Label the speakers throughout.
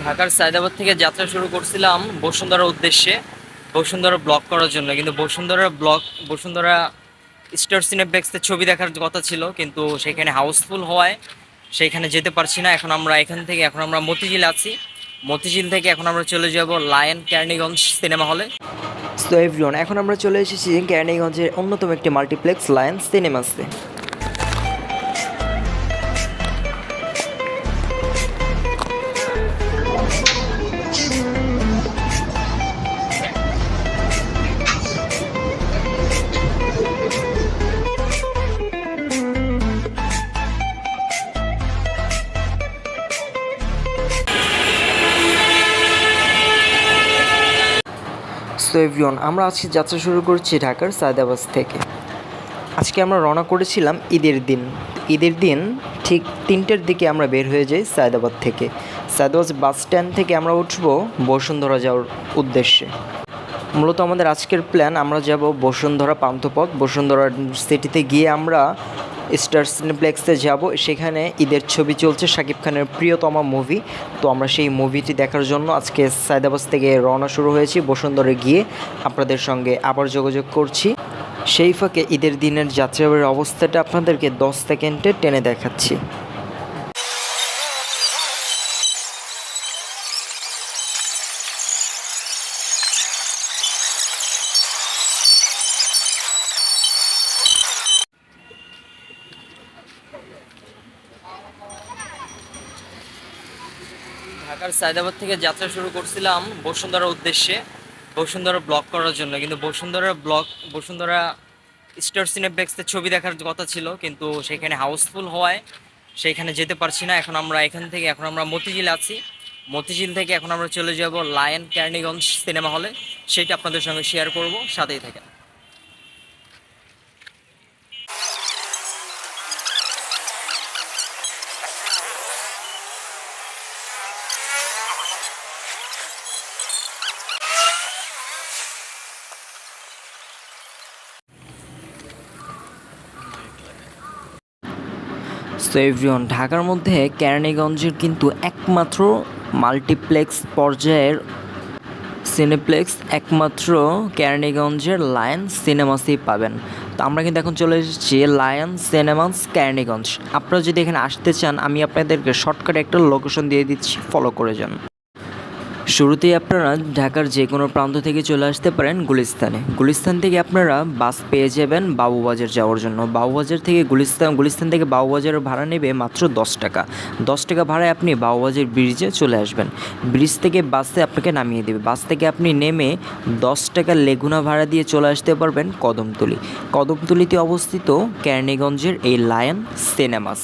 Speaker 1: ঢাকার সায়দাবাদ থেকে যাত্রা শুরু করছিলাম বসুন্ধরার উদ্দেশ্যে, বসুন্ধরা ব্লক করার জন্য। কিন্তু বসুন্ধরা স্টার সিনেপ্লেক্সের ছবি দেখার কথা ছিল, কিন্তু সেখানে হাউসফুল হওয়ায় সেইখানে যেতে পারছি না। এখন আমরা মতিঝিল আছি। মতিঝিল থেকে এখন আমরা চলে যাব লায়ন কেরানীগঞ্জ সিনেমা হলে। সো এভরিওয়ান, এখন আমরা চলে এসেছি কেরানীগঞ্জের অন্যতম একটি মাল্টিপ্লেক্স লায়ন সিনেমাসে। সো এভরিওয়ান, আমরা আজকে যাত্রা শুরু করছি ঢাকার সায়দাবাদ থেকে। আজকে আমরা রওনা করেছিলাম ঈদের দিন ঠিক 3টের দিকে আমরা বের হয়ে যাই সায়দাবাদ থেকে। সায়দাবাদ বাস স্ট্যান্ড থেকে আমরা উঠব বসুন্ধরা যাওয়ার উদ্দেশ্যে। মূলত আমাদের আজকের প্ল্যান, আমরা যাব বসুন্ধরা পান্থপথ। বসুন্ধরা সিটিতে গিয়ে আমরা স্টার সিনেপ্লেক্সে যাব। সেখানে ঈদের ছবি চলছে, শাকিব খানের প্রিয়তমা মুভি। তো আমরা সেই মুভিটি দেখার জন্য আজকে সায়দাবাদ থেকে রওনা শুরু হয়েছি। বসুন্ধরা গিয়ে আপনাদের সঙ্গে আবার যোগাযোগ করছি। সেই ফাঁকে ঈদের দিনের যাত্রাবাড়ির অবস্থাটা আপনাদেরকে 10 সেকেন্ডে টেনে দেখাচ্ছি। ঢাকার সায়দাবাদ থেকে যাত্রা শুরু করছিলাম বসুন্ধরার উদ্দেশ্যে, বসুন্ধরা ব্লক করার জন্য। কিন্তু বসুন্ধরা স্টার সিনেপ্লেক্সের ছবি দেখার কথা ছিল, কিন্তু সেখানে হাউসফুল হওয়ায় সেইখানে যেতে পারছি না। এখন আমরা মতিঝিল আছি। মতিঝিল থেকে এখন আমরা চলে যাব লায়ন কেরানীগঞ্জ সিনেমা হলে। সেটা আপনাদের সঙ্গে শেয়ার করব, সাথেই থাকেন। সো এভরিওয়ান, ঢাকার মধ্যে কেরানীগঞ্জের কিন্তু একমাত্র মাল্টিপ্লেক্স পর্যায়ের সিনেপ্লেক্স একমাত্র কেরানীগঞ্জের লায়ন সিনেমাসেই পাবেন। তো আমরা কিন্তু এখন চলে এসেছি লায়ন সিনেমাস কেরানীগঞ্জ। আপনারা যদি এখানে আসতে চান, আমি আপনাদেরকে শর্টকাটে একটা লোকেশন দিয়ে দিচ্ছি, ফলো করে যান। শুরুতেই আপনারা ঢাকার যে কোনো প্রান্ত থেকে চলে আসতে পারেন গুলিস্তান থেকে আপনারা বাস পেয়ে যাবেন বাবুবাজার যাওয়ার জন্য। গুলিস্তান থেকে বাবুবাজারের ভাড়া নেবে মাত্র 10 টাকা। 10 টাকা ভাড়ায় আপনি বাবুবাজার ব্রিজে চলে আসবেন। ব্রিজ থেকে বাসে আপনাকে নামিয়ে দেবে। বাস থেকে আপনি নেমে 10 টাকা লেগুনা ভাড়া দিয়ে চলে আসতে পারবেন কদমতলিতে অবস্থিত কেরানীগঞ্জের এই লায়ন সিনেমাস।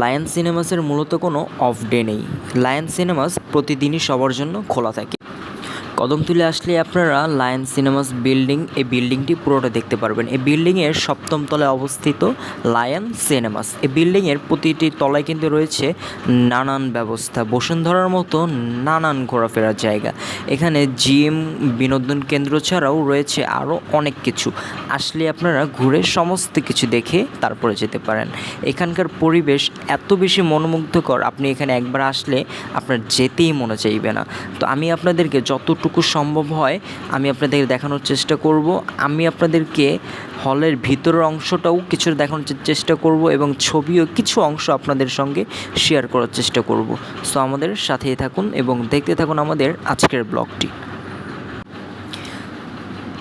Speaker 1: লায়ন সিনেমাসের মূলত কোনো অফ ডে নেই। লায়ন সিনেমাস প্রতিদিনই সবার জন্য খোলা থাকে। কদমতলী আসলে আপনারা লায়ন সিনেমাস এই বিল্ডিংটি পুরোটা দেখতে পারবেন। এই বিল্ডিংয়ের 7ম তলায় অবস্থিত লায়ন সিনেমাস। এই বিল্ডিংয়ের প্রতিটি তলায় কিন্তু রয়েছে নানান ব্যবস্থা, বসুন্ধরার মতো নানান ঘোরাফেরার জায়গা। এখানে জিম, বিনোদন কেন্দ্র ছাড়াও রয়েছে আরও অনেক কিছু। আসলে আপনারা ঘুরে সমস্ত কিছু দেখে তারপরে যেতে পারেন। এখানকার পরিবেশ এত বেশি মনোমুগ্ধকর, আপনি এখানে একবার আসলে আপনার যেতেই মনে চাইবে না। তো আমি আপনাদেরকে যতটুকু সম্ভব হয় আমি আপনাদেরকে দেখানোর চেষ্টা করব। আমি আপনাদেরকে হলের ভিতরের অংশটাও কিছু দেখানোর চেষ্টা করব এবং ছবিও কিছু অংশ আপনাদের সঙ্গে শেয়ার করার চেষ্টা করব। সো আমাদের সাথেই থাকুন এবং দেখতে থাকুন আমাদের আজকের ব্লগটি।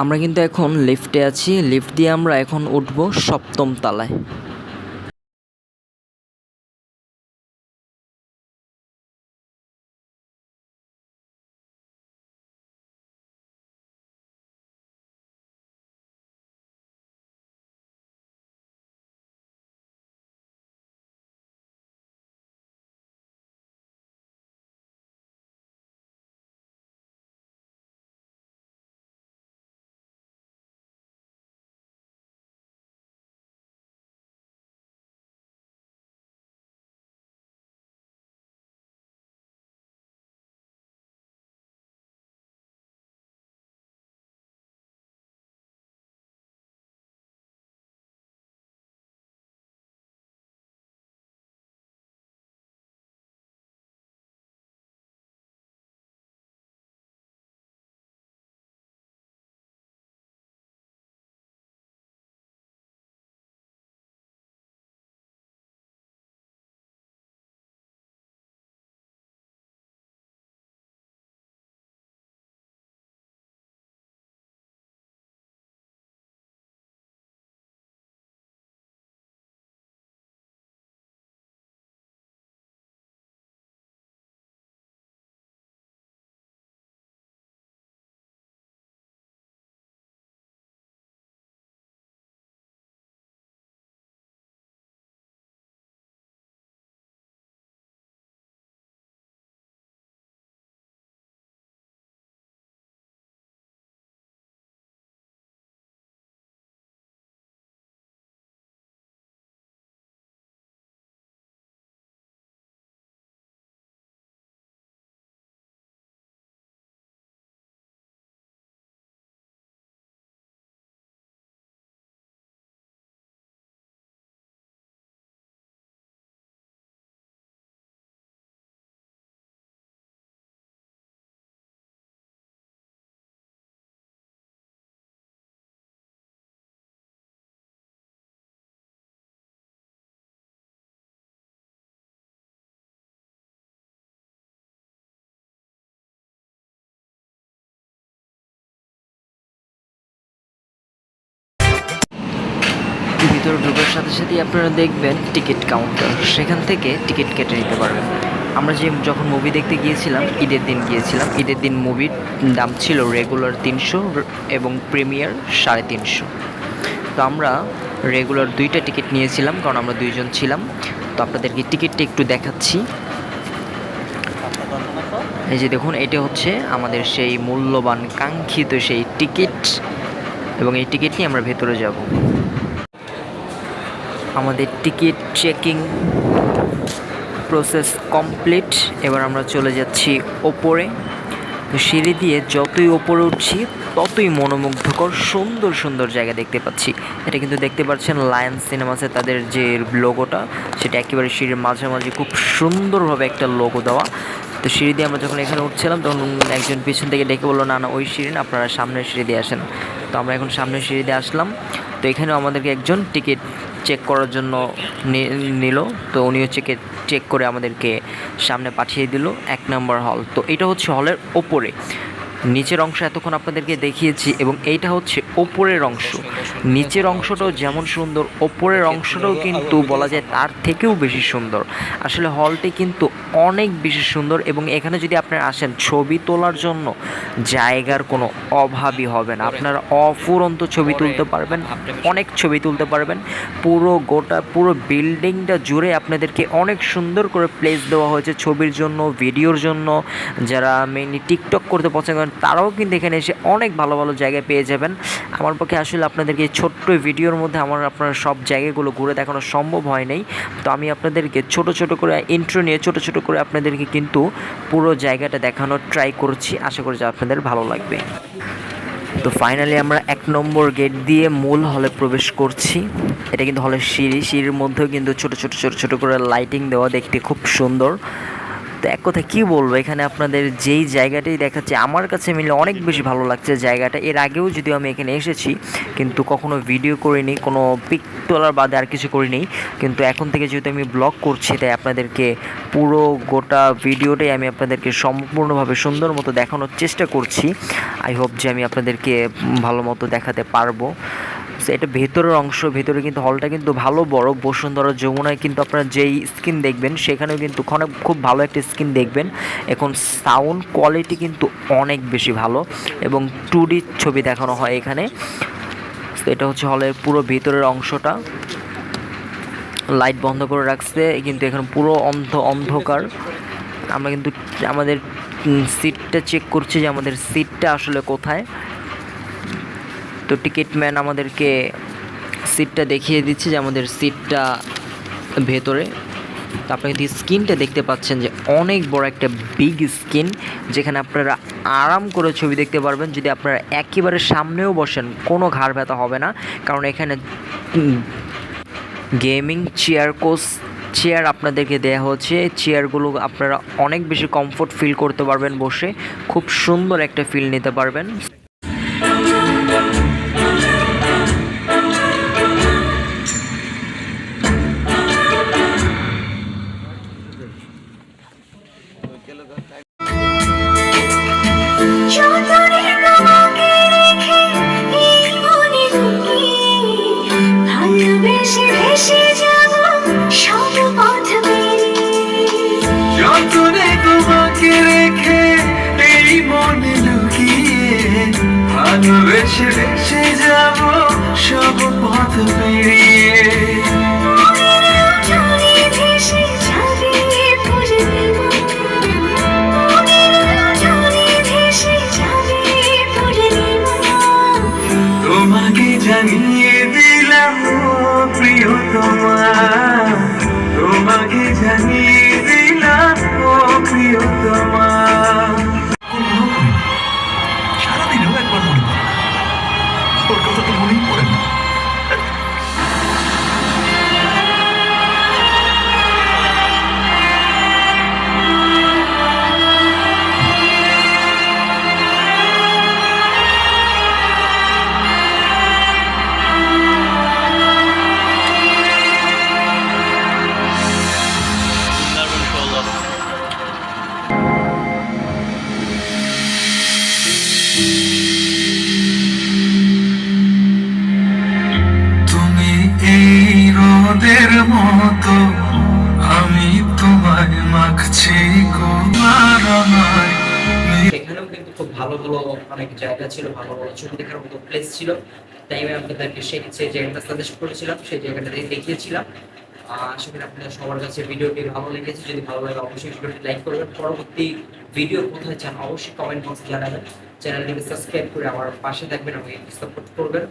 Speaker 1: আমরা কিন্তু এখন লিফটে আছি। লিফট দিয়ে আমরা এখন উঠব 7ম তলায়। ভিতরে ঢোকার সাথে সাথেই আপনারা দেখবেন টিকিট কাউন্টার, সেখান থেকে টিকিট কেটে নিতে পারবেন। আমরা যখন মুভি দেখতে গিয়েছিলাম, ঈদের দিন গিয়েছিলাম, ঈদের দিন মুভির দাম ছিল রেগুলার 300 এবং প্রিমিয়ার 350। তো আমরা রেগুলার 2টা টিকিট নিয়েছিলাম, কারণ আমরা 2জন ছিলাম। তো আপনাদেরকে টিকিটটা একটু দেখাচ্ছি। এই যে দেখুন, এটা হচ্ছে আমাদের সেই মূল্যবান কাঙ্ক্ষিত সেই টিকিট, এবং এই টিকিট নিয়ে আমরা ভেতরে যাব। আমাদের টিকিট চেকিং প্রসেস কমপ্লিট। এবার আমরা চলে যাচ্ছি ওপরে। সিঁড়ি দিয়ে যতই ওপরে উঠছি ততই মনোমুগ্ধকর সুন্দর সুন্দর জায়গা দেখতে পাচ্ছি। এটা কিন্তু দেখতে পাচ্ছেন লায়ন সিনেমাসে তাদের যে লোগোটা, সেটা একেবারে সিঁড়ির মাঝামাঝি খুব সুন্দরভাবে একটা লোগো দেওয়া। তো সিঁড়ি দিয়ে আমরা যখন এখানে উঠছিলাম, তখন একজন পিছন থেকে ডেকে বললো, না না ওই সিঁড়ি না, আপনারা সামনের সিঁড়ি দিয়ে আসেন। তো আমরা এখন সামনের সিঁড়ি দিয়ে আসলাম। তো এখানেও আমাদেরকে একজন টিকিট চেক করার জন্য নিল। তো উনিও চেক করে আমাদেরকে সামনে পাঠিয়ে দিল 1 নম্বর হল। তো এটা হচ্ছে হলের ওপরে। নিচের অংশ এতক্ষণ আপনাদেরকে দেখিয়েছি, এবং এইটা হচ্ছে ওপরের অংশ। নিচের অংশটাও যেমন সুন্দর, ওপরের অংশটাও কিন্তু বলা যায় তার থেকেও বেশি সুন্দর। আসলে হলটি কিন্তু অনেক বেশি সুন্দর, এবং এখানে যদি আপনারা আসেন ছবি তোলার জন্য জায়গার কোনো অভাবই হবে না। আপনারা অফুরন্ত ছবি তুলতে পারবেন, অনেক ছবি তুলতে পারবেন। পুরো বিল্ডিংটা জুড়ে আপনাদেরকে অনেক সুন্দর করে প্লেস দেওয়া হয়েছে ছবির জন্য, ভিডিওর জন্য। যারা মেইনলি টিকটক করতে পছন্দ করেন তারাও কিন্তু এখানে এসে অনেক ভালো ভালো জায়গায় পেয়ে যাবেন। আমার পক্ষে আসলে আপনাদেরকে এই ছোট্ট ভিডিওর মধ্যে আপনার সব জায়গাগুলো ঘুরে দেখানো সম্ভব হয় নাই। তো আমি আপনাদেরকে ছোট ছোট করে ইন্ট্রো নিয়ে ছোট ছোট করে আপনাদেরকে কিন্তু পুরো জায়গাটা দেখানোর ট্রাই করছি। আশা করি যে আপনাদের ভালো লাগবে। তো ফাইনালি আমরা 1 নম্বর গেট দিয়ে মূল হলে প্রবেশ করছি। এটা কিন্তু হলের সিঁড়ির মধ্যেও কিন্তু ছোট ছোট করে লাইটিং দেওয়া, দেখতে খুব সুন্দর। তো এক কথা কী বলবো, এখানে আপনাদের যেই জায়গাটাই দেখাচ্ছে আমার কাছে মিলে অনেক বেশি ভালো লাগছে জায়গাটা। এর আগেও যদিও আমি এখানে এসেছি, কিন্তু কখনো ভিডিও করিনি, কোনো পিক তোলার বাদে আর কিছু করিনি। কিন্তু এখন থেকে যেহেতু আমি ব্লগ করছি, তাই আপনাদেরকে পুরো গোটা ভিডিওটাই আমি আপনাদেরকে সম্পূর্ণভাবে সুন্দর মতো দেখানোর চেষ্টা করছি। আই হোপ যে আমি আপনাদেরকে ভালো মতো দেখাতে পারবো। এটা ভেতরের অংশ। ভেতরে কিন্তু হলটা কিন্তু ভালো বড়। বসুন্ধরা যমুনায় কিন্তু আপনারা যেই স্ক্রিন দেখবেন, সেখানেও কিন্তু খুব ভালো একটা স্ক্রিন দেখবেন। এখন সাউন্ড কোয়ালিটি কিন্তু অনেক বেশি ভালো, এবং 2D ছবি দেখানো হয় এখানে। এটা হচ্ছে হলের পুরো ভেতরের অংশটা। লাইট বন্ধ করে রাখছে, কিন্তু এখন পুরো অন্ধকার। আমরা কিন্তু আমাদের সিটটা চেক করছি যে আমাদের সিটটা আসলে কোথায়। তো টিকিট ম্যান আমাদেরকে সিটটা দেখিয়ে দিচ্ছে যে আমাদের সিটটা ভেতরে। তো আপনারা কিন্তু স্ক্রিনটা দেখতে পাচ্ছেন যে অনেক বড় একটা বিগ স্ক্রিন, যেখানে আপনারা আরাম করে ছবি দেখতে পারবেন। যদি আপনারা একেবারে সামনেও বসেন, কোনো ঘাড় ব্যথা হবে না, কারণ এখানে গেমিং চেয়ার আপনাদেরকে দেওয়া হচ্ছে। চেয়ারগুলো আপনারা অনেক বেশি কমফোর্ট ফিল করতে পারবেন বসে, খুব সুন্দর একটা ফিল নিতে পারবেন।
Speaker 2: ভালোবেসে ভেসে যাব সব পথ পেরিয়ে। তোমাকে জানিয়ে দিলাম প্রিয়তমা, তোমাকে জানিয়ে দিলাম প্রিয়তমা। সারাদিনও একবার মনে পড়ে, ওর কথা তো মনেই পড়ে না। আমার
Speaker 3: সেখানেও কিন্তু খুব ভালো ভালো অনেক জায়গা ছিল, ভালো ভালো ছবি দেখার মতো প্লেস ছিল। তাই আমি আপনাদেরকে সেই জায়গাটা সাজেস্ট করেছিলাম, সেই জায়গাটা দেখিয়েছিলাম। আশা করি আপনাদের সবার কাছে ভিডিওটি ভালো লেগেছে। যদি ভালো লাগে অবশ্যই ভিডিওটি লাইক করবেন। পরবর্তী ভিডিও কোথায় চান অবশ্যই কমেন্ট বক্সে জানাবেন। চ্যানেলটিকে সাবস্ক্রাইব করে আমার পাশে থাকবেন, আমাকে সাপোর্ট করবেন।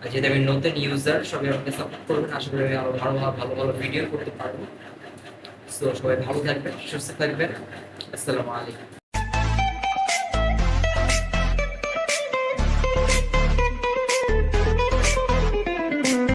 Speaker 3: আর যেহেতু আমি নতুন ইউজার, সবাই আমাকে সাপোর্ট করবেন। আশা করি আমি আরো ভালো ভালো ভিডিও করতে পারবো। সো সবাই ভালো থাকবেন, সুস্থ থাকবেন। আসসালামু আলাইকুম।